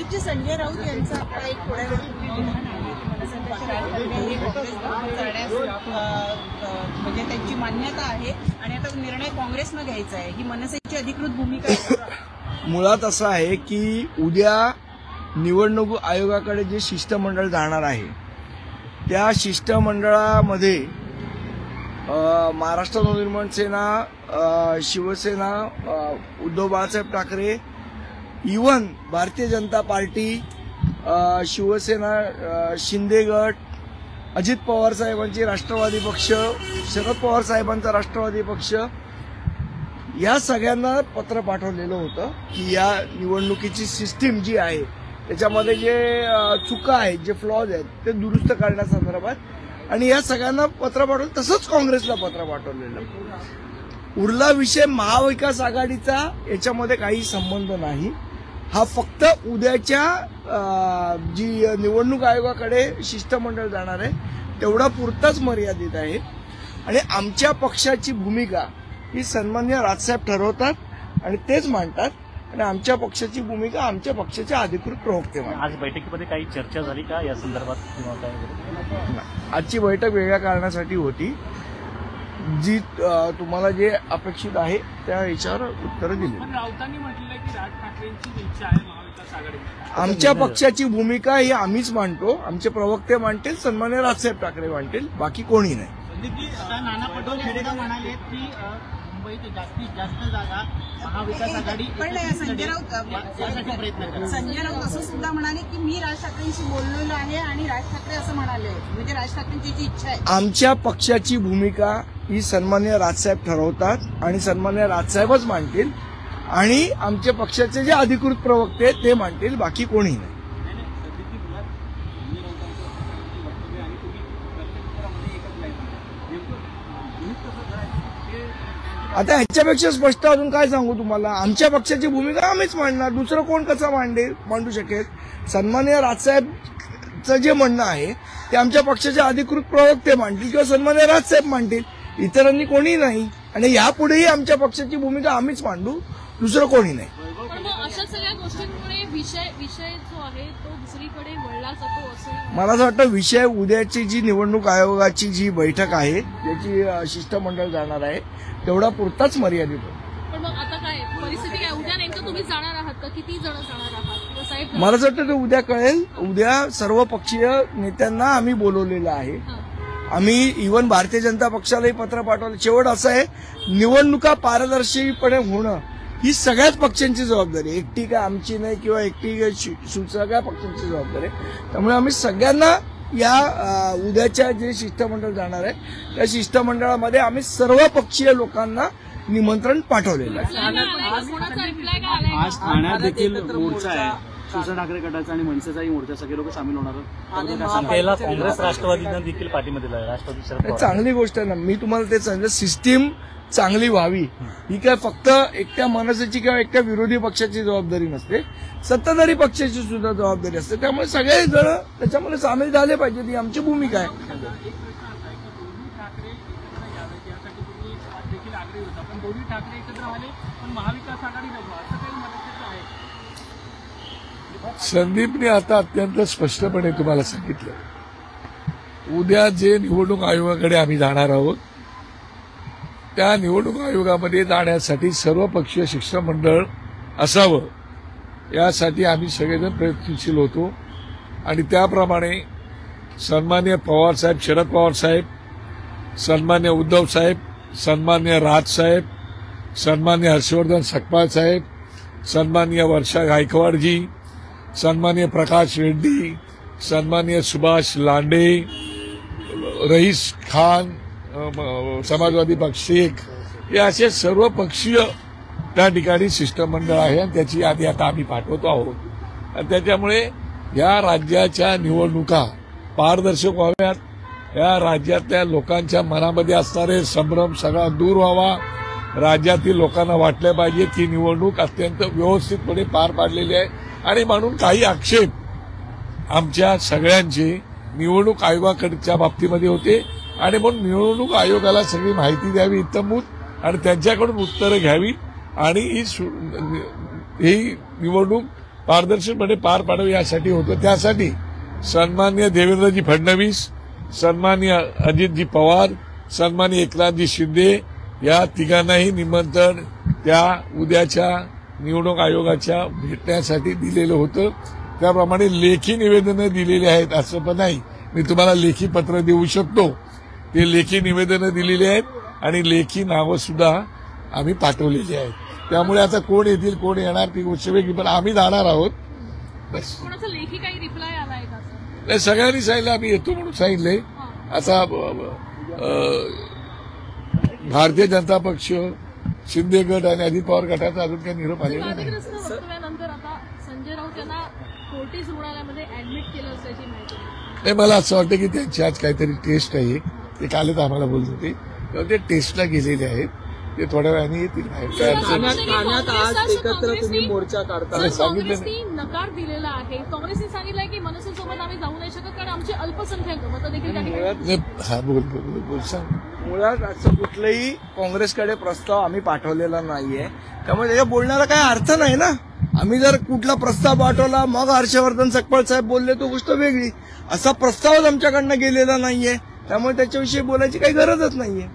मनसेचे संजय राऊत यांचा आपला एक थोड्या म्हणजे त्यांची मान्यता आहे आणि आता निर्णय काँग्रेसनं घ्यायचा आहे, ही मनसेची अधिकृत भूमिका आहे। मुळात असं आहे की उद्या निवडणूक आयोगाकडे जे शिष्टमंडळ जाणार आहे त्या शिष्टमंडळामध्ये महाराष्ट्र नवनिर्माण सेना, शिवसेना, उद्धव बाळासाहेब ठाकरे, इव्हन भारतीय जनता पार्टी, शिवसेना, शिंदे गट, अजित पवार साहेबांची राष्ट्रवादी पक्ष, शरद पवार साहेबांचा राष्ट्रवादी पक्ष, या सगळ्यांना पत्र पाठवलेलं होतं की या निवडणुकीची सिस्टीम जी आहे त्याच्यामध्ये जे चुका आहेत, जे फ्लॉज आहेत ते दुरुस्त करण्यासंदर्भात, आणि या सगळ्यांना पत्र पाठवलं. तसंच काँग्रेसला पत्र पाठवलेलं. उरला विषय महाविकास आघाडीचा, याच्यामध्ये काही संबंध नाही. हा फक्त उद्याच्या जी निवडणूक आयोगाकडे शिष्टमंडळ जाणार आहे तेवढा पुरताच मर्यादित आहे. आणि आमच्या पक्षाची भूमिका ही सन्माननीय राजसाहेब ठरवतात आणि तेच मांडतात, आणि आमच्या पक्षाची भूमिका आमच्या पक्षाचे अधिकृत प्रवक्ते मांडतात. आज बैठकीमध्ये काही चर्चा झाली का या संदर्भात किंवा काय? आजची बैठक वेगळ्या कारणासाठी होती, जी तुम्हाला जे अपेक्षित आहे त्या याच्यावर उत्तरं दिली. राऊतांनी म्हटलंय की राज ठाकरेंची इच्छा आहे महाविकास आघाडी. आमच्या पक्षाची भूमिका ही आम्हीच मांडतो, आमचे प्रवक्ते मांडतील, सन्माननीय राजसाहेब ठाकरे मांडतील, बाकी कोणी नाही. नाना पटोले म्हणाले की मुंबईत जास्तीत जास्त जागा महाविकास आघाडी संजय राऊत असं सुद्धा म्हणाले की मी राज ठाकरेंशी बोललेलो आहे आणि राज ठाकरे असं म्हणाले, म्हणजे राज ठाकरेंची जी इच्छा आहे. आमच्या पक्षाची भूमिका ही सन्माननीय राजसाहेब ठरवतात आणि सन्माननीय राजसाहेबच मांडतील, आणि आमच्या पक्षाचे जे अधिकृत प्रवक्ते ते मांडतील, बाकी कोणी नाही. आता ह्याच्यापेक्षा स्पष्ट अजून काय सांगू तुम्हाला. आमच्या पक्षाची भूमिका आम्हीच मांडणार, दुसरं कोण कसं मांडू शकेल. सन्माननीय राजसाहेबचं जे म्हणणं आहे ते आमच्या पक्षाचे अधिकृत प्रवक्ते मांडतील किंवा सन्माननीय राजसाहेब मांडतील, इतरांनी कोणी नाही. आणि यापुढेही आमच्या पक्षाची भूमिका आम्हीच मांडू, दुसरं कोणी नाही. अशा सगळ्या गोष्टींमुळे विषय जो आहे तो दुसरीकडे वळला जातो असं मला असं वाटतं. विषय उद्याची जी निवडणूक आयोगाची जी बैठक आहे त्याची शिष्टमंडळ जाणार आहे तेवढा पुरताच मर्यादित होतो. पण मग आता काय परिस्थिती काय, उद्या नेमकं तुम्ही जाणार आहात का, किती जण जाणार आहात साहेब? मला असं वाटतं ते उद्या कळेल. उद्या सर्व पक्षीय नेत्यांना आम्ही बोलवलेलं आहे. आम्ही इव्हन भारतीय जनता पक्षालाही पत्र पाठवलं. शेवट असं आहे, निवडणुका पारदर्शीपणे होणं ही सगळ्याच पक्षांची जबाबदारी आहे, एकटी काय आमची नाही किंवा एकटी सगळ्या पक्षांची जबाबदारी आहे. त्यामुळे आम्ही सगळ्यांना या उद्याच्या जे शिष्टमंडळ जाणार आहे त्या शिष्टमंडळामध्ये आम्ही सर्व पक्षीय लोकांना निमंत्रण पाठवलेलं आहे. आज ठाण्यात देखील मोर्चा आहे, शिवसेना ठाकरे गटाचा आणि मनसेचाही मोर्चा, सगळे लोक सामील होणार. पहिला काँग्रेस राष्ट्रवादीनं देखील पाठिंबा दिला आहे, राष्ट्रवादी शरद पवार. चांगली गोष्ट आहे ना. मी तुम्हाला ते सांगितलं, सिस्टीम चांगली व्हावी ही काय फक्त एकट्या मनसेची किंवा एकट्या विरोधी पक्षाची जबाबदारी नसते, सत्ताधारी पक्षाची सुद्धा जबाबदारी असते. त्यामुळे सगळे जण त्याच्यामध्ये सामील झाले पाहिजेत, ही आमची भूमिका आहे. दोन्ही ठाकरे एकत्र आले पण महाविकास आघाडी नको असं काही मनसेचं आहे. संदीपने आता अत्यंत स्पष्टपणे तुम्हाला सांगितलं, उद्या जे निवडणूक आयोगाकडे आम्ही जाणार आहोत त्या निवडणूक आयोगामध्ये जाण्यासाठी सर्वपक्षीय शिष्टमंडळ असावं यासाठी आम्ही सगळेजण प्रयत्नशील होतो. आणि त्याप्रमाणे सन्माननीय पवारसाहेब, शरद पवारसाहेब, सन्माननीय उद्धव साहेब, सन्माननीय राजसाहेब, सन्माननीय हर्षवर्धन सकपाळ साहेब, सन्माननीय वर्षा गायकवाडजी, सन्माननीय प्रकाश रेड्डी, सन्माननीय सुभाष लांडे, रईस खान, समाजवादी पक्ष शेख, हे असे सर्व पक्षीय त्या ठिकाणी शिष्टमंडळ आहे आणि त्याची यादी आता आम्ही पाठवतो आहोत. आणि त्याच्यामुळे या राज्याच्या निवडणुका पारदर्शक व्हाव्यात, या राज्यातल्या लोकांच्या मनामध्ये असणारे संभ्रम सगळा दूर व्हावा, राज्यातील लोकांना वाटलं पाहिजे की निवडणूक अत्यंत व्यवस्थितपणे पार पाडलेली आहे. आणि म्हणून काही आक्षेप आमच्या सगळ्यांचे निवडणूक आयोगाकडच्या बाबतीमध्ये होते आणि म्हणून निवडणूक आयोगाला सगळी माहिती द्यावी इत्तमूत आणि त्यांच्याकडून उत्तरं घ्यावी आणि ही निवडणूक पारदर्शकपणे पार पाडावे यासाठी होतं. त्यासाठी सन्माननीय देवेंद्रजी फडणवीस, सन्माननीय अजितजी पवार, सन्माननीय एकनाथजी शिंदे या तिघांनाही निमंत्रण त्या उद्याच्या निवडणूक आयोगाच्या भेटण्यासाठी दिलेलं होतं. त्याप्रमाणे लेखी निवेदनं दिलेली आहेत असं पण नाही. मी तुम्हाला लेखी पत्र देऊ शकतो. ते लेखी निवेदनं दिलेली आहेत आणि लेखी नावं सुद्धा आम्ही पाठवलेली आहेत. त्यामुळे आता कोण येतील कोण येणार ती गोष्ट वेगळी, पण आम्ही जाणार आहोत बस. कोणाचा लेखी काही रिप्लाय आलाय का सर? नाही, सगळ्यांनी सांगितलं आम्ही येतो म्हणून सांगितलंय. आता भारतीय जनता पक्ष, शिंदे गट आणि अजित पवार गटाचा अजून काही निरोप आलेला नाही. वादग्रस्त वक्तव्यानंतर आता संजय राऊत यांना फोर्टिस रुग्णालयामध्ये ऍडमिट केलं असल्याची माहिती आहे. नाही, मला असं वाटतं की त्यांची आज काहीतरी टेस्ट आहे. ते कालच आम्हाला बोलत होते तेव्हा ते टेस्टला गेलेले आहेत. ते थोड्या वेळाने येतील बाहेर. काय अडचण नाही. ठाण्यात आज एकत्र तुम्ही मोर्चा काढता. नाही, सांगितलं काँग्रेसने नकार दिलेला आहे. काँग्रेसने सांगितलंय की मनसेसोबत आम्ही जाऊ नाही शकत कारण आमचे अल्पसंख्याक मतं देखील त्या ठिकाणी. नाही, हा बोल सांग. मुळात असं कुठलंही काँग्रेसकडे प्रस्ताव आम्ही पाठवलेला नाहीये. त्यामुळे त्याच्या बोलण्याला काही अर्थ नाही ना. आम्ही जर कुठला प्रस्ताव पाठवला मग हर्षवर्धन सकपाळ साहेब बोलले तो गोष्ट वेगळी. असा प्रस्तावच आमच्याकडनं गेलेला नाहीये. त्यामुळे त्याच्याविषयी बोलायची काही गरजच नाहीये.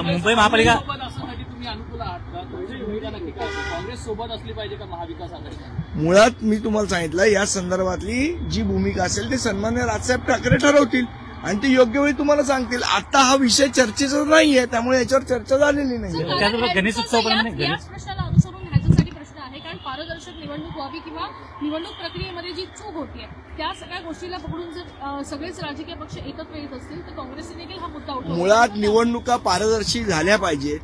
मुंबई महापालिका तुम्ही अनुकूल आहात का? तुमची भूमिका नक्की काय असेल? काँग्रेस सोबत असली पाहिजे का महाविकास आघाडी? मुळात मी तुम्हाला सांगितलं या संदर्भातली जी भूमिका असेल ती सन्मान्य राजसाहेब ठाकरे ठरवतील आणि ते योग्य वेळी तुम्हाला सांगतील. आता हा विषय चर्चेचा नाहीये त्यामुळे याच्यावर चर्चा झालेली नाही. त्याचबरोबर गणेश उत्सवाप्रमाणे याच प्रश्नाला अनुसरून ह्याच्यासाठी प्रश्न आहे कारण पारदर्शक निवडणूक व्हावी किंवा निवडणूक प्रक्रियेमध्ये जी चूक होतीये त्या सगळ्या गोष्टीला पकडून जर सगळेच राजकीय पक्ष एकत्र येत असतील तर काँग्रेसने देखील हा मुद्दा उठवला. मुळात निवडणुका पारदर्शी झाल्या पाहिजेत.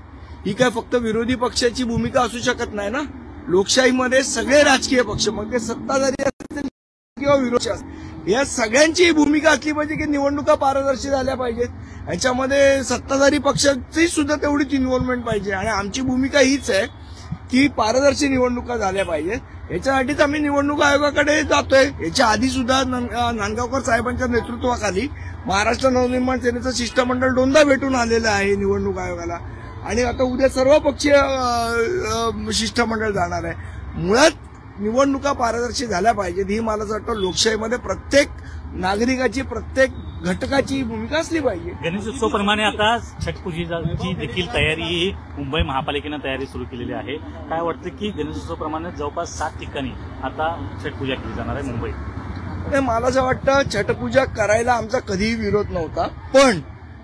ही काय फक्त विरोधी पक्षाची भूमिका असू शकत नाही ना. लोकशाहीमध्ये सगळे राजकीय पक्ष मग ते सत्ताधारी असतील किंवा विरोधी असतील या सगळ्यांची भूमिका असली पाहिजे की निवडणुका पारदर्शी झाल्या पाहिजेत. याच्यामध्ये सत्ताधारी पक्षाची सुद्धा तेवढीच इन्व्हॉल्वमेंट पाहिजे आणि आमची भूमिका हीच आहे की पारदर्शी निवडणुका झाल्या पाहिजेत. याच्यासाठीच आम्ही निवडणूक आयोगाकडे जातोय. याच्या आधी सुद्धा नांदगावकर साहेबांच्या नेतृत्वाखाली महाराष्ट्र नवनिर्माण सेनेचं शिष्टमंडळ दोनदा भेटून आलेलं आहे निवडणूक आयोगाला आणि आता उद्या सर्वपक्षीय शिष्टमंडळ जाणार आहे. मुळात निवडणुका पारदर्शी झाल्या पाहिजेत ही मला असं वाटतं लोकशाहीमध्ये प्रत्येक नागरिकाची प्रत्येक घटकाची भूमिका असली पाहिजे. गणेश उत्सवाप्रमाणे आता छठ पूजेची देखील तयारी ही मुंबई महापालिकेनं तयारी सुरू केलेली आहे. काय वाटतं की गणेश उत्सवाप्रमाणे जवळपास 7 ठिकाणी आता छठ पूजा केली जाणार आहे मुंबईत? मला असं वाटतं छठपूजा करायला आमचा कधीही विरोध नव्हता पण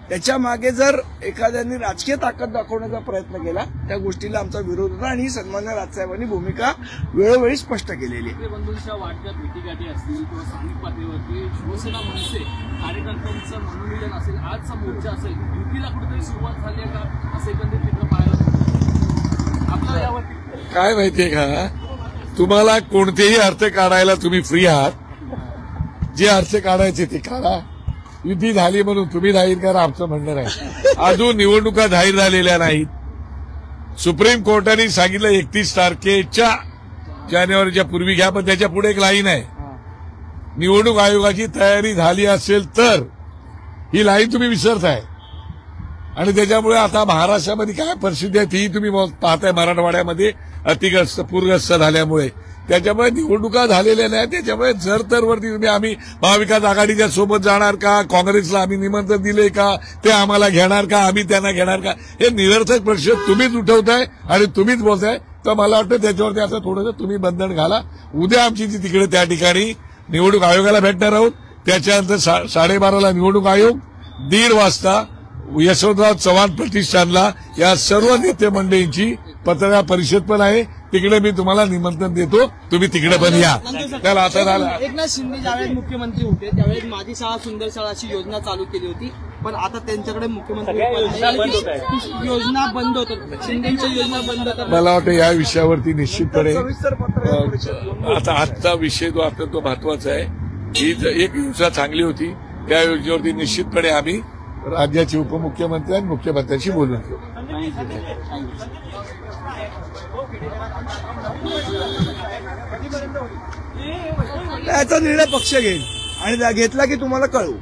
त्याच्या मागे जर एखाद्याने राजकीय ताकद दाखवण्याचा प्रयत्न केला त्या गोष्टीला आमचा विरोध होता आणि सन्मान्य राजसाहेबांनी भूमिका वेळोवेळी स्पष्ट केलेली आहे. बंधूंच्या वाढत्या भेटीगाठी असतील किंवा स्थानिक पातळीवरती शिवसेना मनसे कार्यकर्त्यांचं मनोमिलन असेल आजचा मोर्चा असेल युतीला कुठेतरी सुरुवात झाली आहे का असं एकंदरीत चित्र पाहायला आपल्याला यावरती काय माहितीये का तुम्हाला कोणतेही अर्थ काढायला तुम्ही फ्री आहात. जे अर्थ काढायचे ते काढा. युती झाली म्हणून तुम्ही जाहीर करा आमचं म्हणणं नाही. अजून निवडणुका जाहीर झालेल्या नाहीत. सुप्रीम कोर्टाने सांगितलं 31 तारखेच्या जानेवारीच्या पूर्वी घ्या पण त्याच्या पुढे एक लाईन आहे. निवडणूक आयोगाची तयारी झाली असेल तर ही लाईन तुम्ही विसरताय आणि त्याच्यामुळे आता महाराष्ट्रामध्ये काय परिस्थिती आहे ती तुम्ही पाहताय. मराठवाड्यामध्ये अतिग्रस्त पूरग्रस्त झाल्यामुळे त्याच्यामुळे निवडणुका झालेल्या नाही. त्याच्यामुळे जर तर वरती तुम्ही आम्ही महाविकास आघाडीच्या सोबत जाणार का काँग्रेसला आम्ही निमंत्रण दिले का ते आम्हाला घेणार का आम्ही त्यांना घेणार का हे निरर्थक प्रश्न तुम्हीच उठवताय आणि तुम्हीच बोलताय. तर मला वाटतं त्याच्यावरती आता थोडंसं तुम्ही बंधन घाला. उद्या आमची ती तिकडे त्या ठिकाणी निवडणूक आयोगाला भेटणार आहोत. त्याच्यानंतर 12:30ला निवडणूक आयोग 1:30 वाजता यशवंतराव चव्हाण प्रतिष्ठानला या सर्व नेते मंडळींची पत्रकार परिषद पण आहे. तिकडे मी तुम्हाला निमंत्रण देतो तुम्ही तिकडे पण या. त्याला आता झालं एकनाथ शिंदे ज्यावेळेस मुख्यमंत्री होते त्यावेळेस माझी शाळा सुंदर शाळा अशी योजना चालू केली होती पण आता त्यांच्याकडे मुख्यमंत्री योजना बंद होतात. शिंदेच्या योजना बंद होतात. मला वाटतं या विषयावरती निश्चितपणे आता आजचा विषय जो आपला तो महत्वाचा आहे. ही एक योजना चांगली होती त्या योजनेवरती निश्चितपणे आम्ही राज्याचे उपमुख्यमंत्री आणि मुख्यमंत्र्यांशी बोलून घेऊ. याचा निर्णय पक्ष घेईल आणि घेतला की तुम्हाला कळवू.